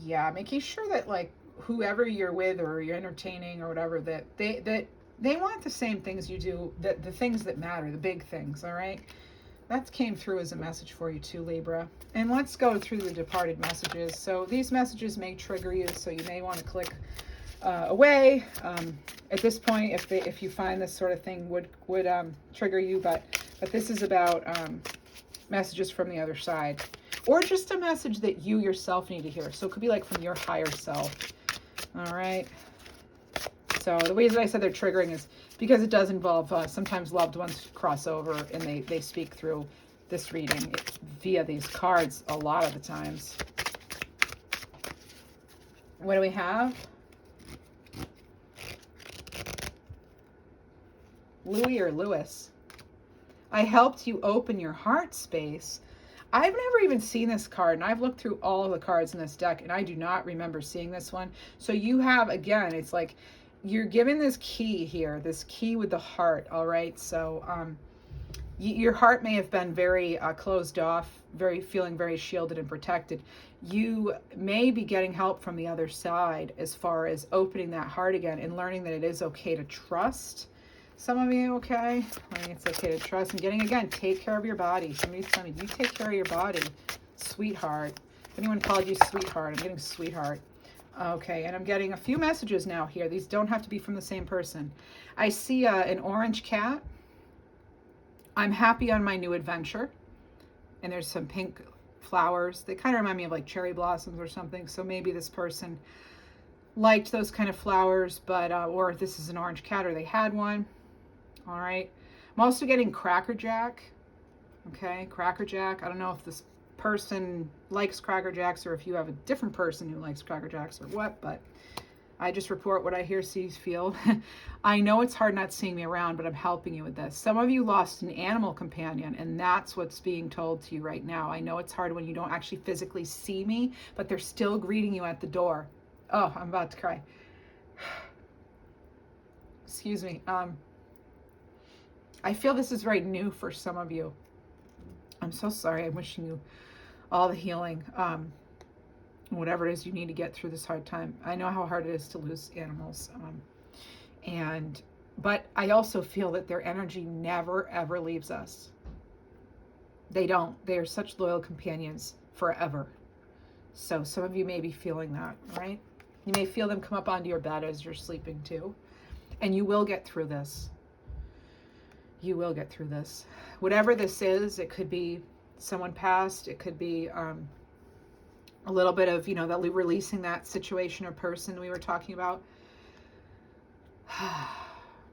yeah, making sure that like whoever you're with or you're entertaining or whatever, that they want the same things you do, the things that matter, the big things, all right? That came through as a message for you too, Libra. And let's go through the departed messages. So these messages may trigger you, so you may want to click away. At this point, if you find this sort of thing would trigger you, but this is about messages from the other side. Or just a message that you yourself need to hear. So it could be like from your higher self, all right? So the reason I said they're triggering is because it does involve sometimes loved ones cross over and they speak through this reading via these cards a lot of the times. What do we have? Louis or Lewis. I helped you open your heart space. I've never even seen this card, and I've looked through all of the cards in this deck, and I do not remember seeing this one. So you have, again, it's like you're given this key here, this key with the heart, all right? So your heart may have been very closed off, feeling very shielded and protected. You may be getting help from the other side as far as opening that heart again and learning that it is okay to trust. Some of you, okay? Learning it's okay to trust and getting, again, take care of your body. Somebody's telling me, you take care of your body, sweetheart. If anyone called you sweetheart, I'm getting sweetheart. Okay, and I'm getting a few messages now here. These don't have to be from the same person. I see an orange cat. I'm happy on my new adventure. And there's some pink flowers. They kind of remind me of like cherry blossoms or something. So maybe this person liked those kind of flowers, but or this is an orange cat or they had one. All right. I'm also getting Cracker Jack. Okay, Cracker Jack. I don't know if this person likes Cracker Jacks or if you have a different person who likes Cracker Jacks or what, but I just report what I hear, see, feel. I know it's hard not seeing me around, but I'm helping you with this. Some of you lost an animal companion, and that's what's being told to you right now. I know it's hard when you don't actually physically see me, but they're still greeting you at the door. Oh, I'm about to cry. Excuse me. I feel this is very new for some of you. I'm so sorry. I'm wishing you all the healing, whatever it is you need to get through this hard time. I know how hard it is to lose animals. But I also feel that their energy never, ever leaves us. They don't. They are such loyal companions forever. So some of you may be feeling that, right? You may feel them come up onto your bed as you're sleeping too. And you will get through this. You will get through this. Whatever this is, it could be someone passed. It could be a little bit of, that releasing that situation or person we were talking about.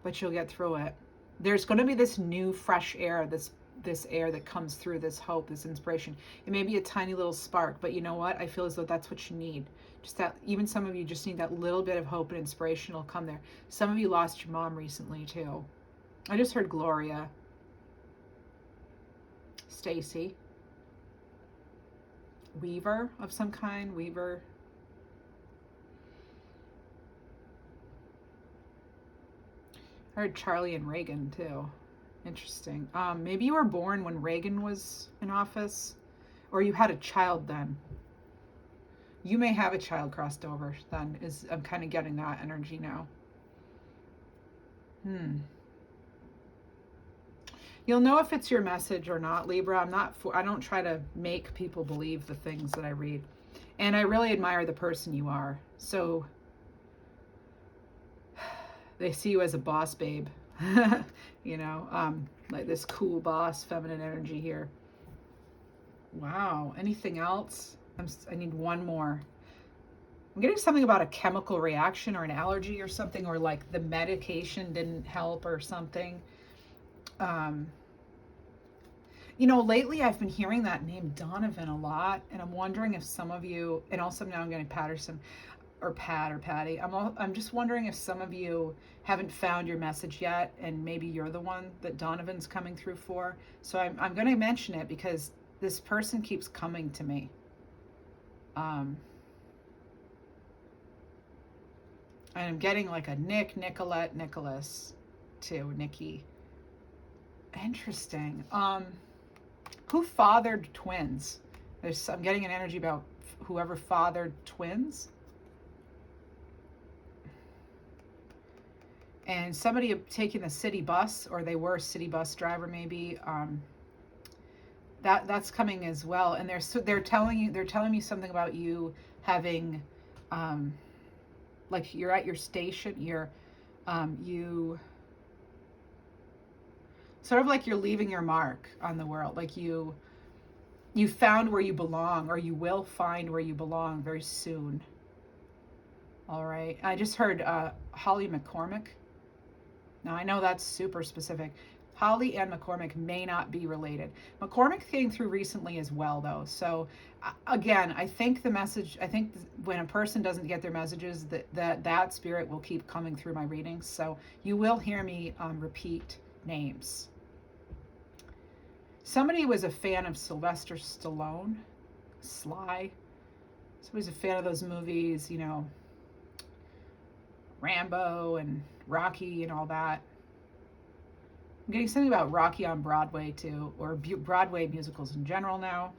but you'll get through it. There's going to be this new fresh air, this air that comes through, this hope, this inspiration. It may be a tiny little spark, but you know what? I feel as though that's what you need. Just that, even some of you just need that little bit of hope and inspiration will come there. Some of you lost your mom recently too. I just heard Gloria. Stacy. Weaver of some kind, Weaver. I heard Charlie and Reagan too. Interesting. Maybe you were born when Reagan was in office, or you had a child then. You may have a child crossed over then. I'm kind of getting that energy now. You'll know if it's your message or not, Libra. I don't try to make people believe the things that I read. And I really admire the person you are. So they see you as a boss babe. You know, like this cool boss, feminine energy here. Wow. Anything else? I need one more. I'm getting something about a chemical reaction or an allergy or something, or like the medication didn't help or something. You know, lately I've been hearing that name Donovan a lot, and I'm wondering if some of you, and also now I'm getting Patterson or Pat or Patty. I'm just wondering if some of you haven't found your message yet, and maybe you're the one that Donovan's coming through for. So I'm going to mention it because this person keeps coming to me. And I'm getting like a Nick, Nicolette, Nicholas too, Nikki. Interesting. Who fathered twins? I'm getting an energy about whoever fathered twins. And somebody taking the city bus, or they were a city bus driver maybe. That's coming as well. And they're telling me something about you having, like you're at your station. You sort of like you're leaving your mark on the world. Like you found where you belong, or you will find where you belong very soon. All right. I just heard Holly McCormick. Now I know that's super specific. Holly and McCormick may not be related. McCormick came through recently as well, though. So again, I think when a person doesn't get their messages, that spirit will keep coming through my readings. So you will hear me repeat names. Somebody was a fan of Sylvester Stallone, Sly. Somebody's a fan of those movies, you know, Rambo and Rocky and all that. I'm getting something about Rocky on Broadway too, or Broadway musicals in general now.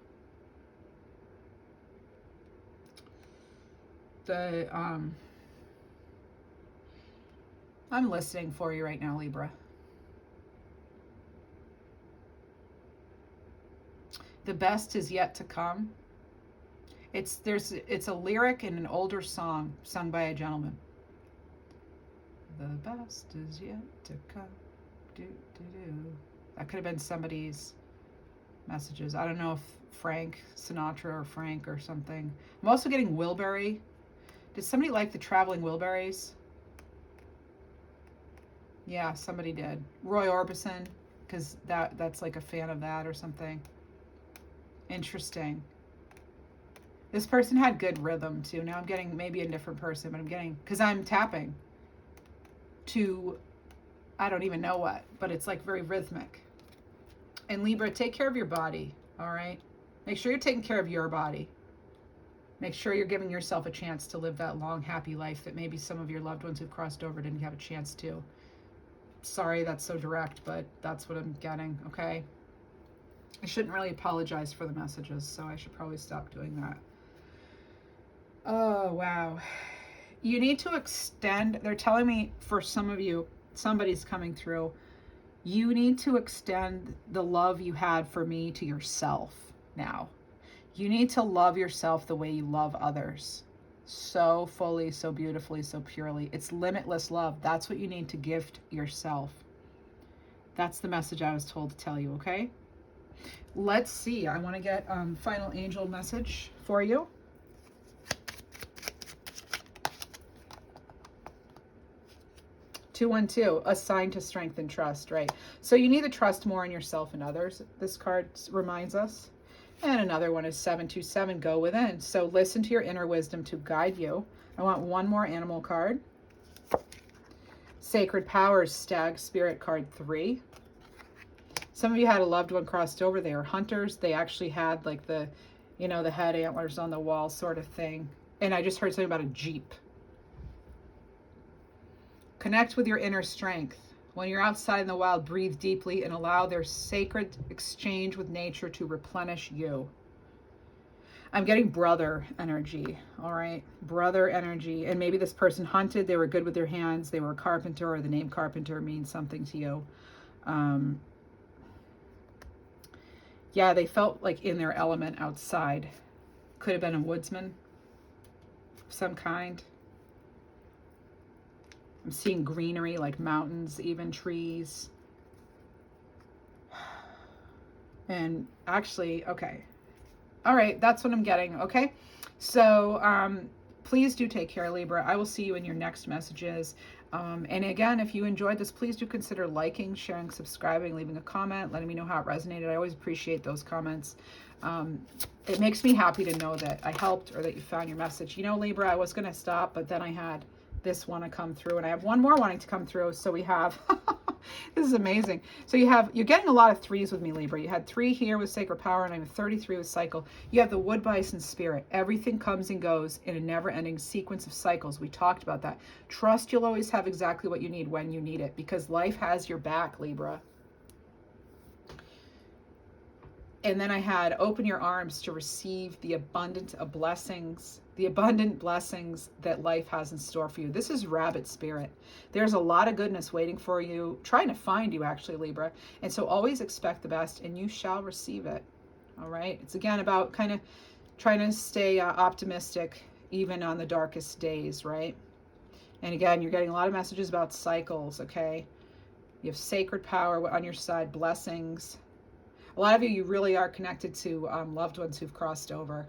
I'm listening for you right now, Libra. The best is yet to come. It's a lyric in an older song sung by a gentleman. The best is yet to come. That could have been somebody's messages. I don't know if Frank Sinatra or Frank or something. I'm also getting Wilbury. Did somebody like the Traveling Wilburys? Yeah, somebody did. Roy Orbison, because that's like a fan of that or something. Interesting. This person had good rhythm too. Now I'm getting maybe a different person, but I'm getting, because I'm tapping to, I don't even know what, but it's like very rhythmic. And Libra, take care of your body, all right? Make sure you're taking care of your body. Make sure you're giving yourself a chance to live that long, happy life that maybe some of your loved ones who've crossed over didn't have a chance to. Sorry that's so direct, but that's what I'm getting, okay? I shouldn't really apologize for the messages, so I should probably stop doing that. Oh, wow. You need to extend, they're telling me for some of you, somebody's coming through, you need to extend the love you had for me to yourself now. You need to love yourself the way you love others. So fully, so beautifully, so purely. It's limitless love. That's what you need to gift yourself. That's the message I was told to tell you, okay? Let's see. I want to get final angel message for you. 212, a sign to strength and trust, right? So you need to trust more in yourself and others, this card reminds us. And another one is 727, go within. So listen to your inner wisdom to guide you. I want one more animal card. Sacred Powers, Stag Spirit, card 3. Some of you had a loved one crossed over. They are hunters. They actually had like the, you know, the head antlers on the wall sort of thing. And I just heard something about a Jeep. Connect with your inner strength. When you're outside in the wild, breathe deeply and allow their sacred exchange with nature to replenish you. I'm getting brother energy, all right? Brother energy. And maybe this person hunted. They were good with their hands. They were a carpenter, or the name carpenter means something to you. Yeah, they felt like in their element outside. Could have been a woodsman of some kind. I'm seeing greenery, like mountains, even trees. And actually, okay. All right, that's what I'm getting, okay? So please do take care, Libra. I will see you in your next messages. And again, if you enjoyed this, please do consider liking, sharing, subscribing, leaving a comment, letting me know how it resonated. I always appreciate those comments. It makes me happy to know that I helped or that you found your message. You know, Libra, I was going to stop, but then I had this one to come through, and I have one more wanting to come through. So we have, this is amazing. So you're getting a lot of threes with me, Libra. You had 3 here with Sacred Power, and I have 33 with Cycle. You have the Wood Bison Spirit. Everything comes and goes in a never-ending sequence of cycles. We talked about that. Trust you'll always have exactly what you need when you need it, because life has your back, Libra. And then I had open your arms to receive the abundant of blessings, the abundant blessings that life has in store for you. This is Rabbit Spirit. There's a lot of goodness waiting for you, trying to find you actually, Libra. And so always expect the best and you shall receive it. All right. It's again about kind of trying to stay optimistic even on the darkest days, right? And again, you're getting a lot of messages about cycles, okay? You have Sacred Power on your side, blessings. A lot of you really are connected to loved ones who've crossed over,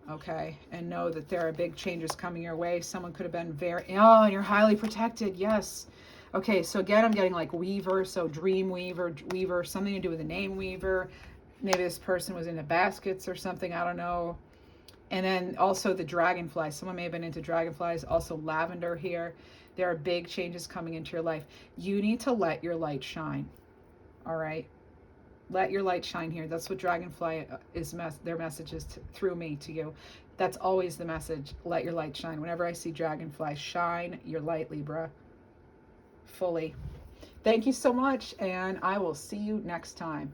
okay? And know that there are big changes coming your way. Someone could have been and you're highly protected, yes. Okay, so again, I'm getting like Weaver, so Dream Weaver, something to do with the name Weaver. Maybe this person was into baskets or something, I don't know. And then also the dragonfly. Someone may have been into dragonflies, also lavender here. There are big changes coming into your life. You need to let your light shine, all right? Let your light shine here. That's what Dragonfly is, their message is through me to you. That's always the message. Let your light shine. Whenever I see Dragonfly, shine your light, Libra, fully. Thank you so much, and I will see you next time.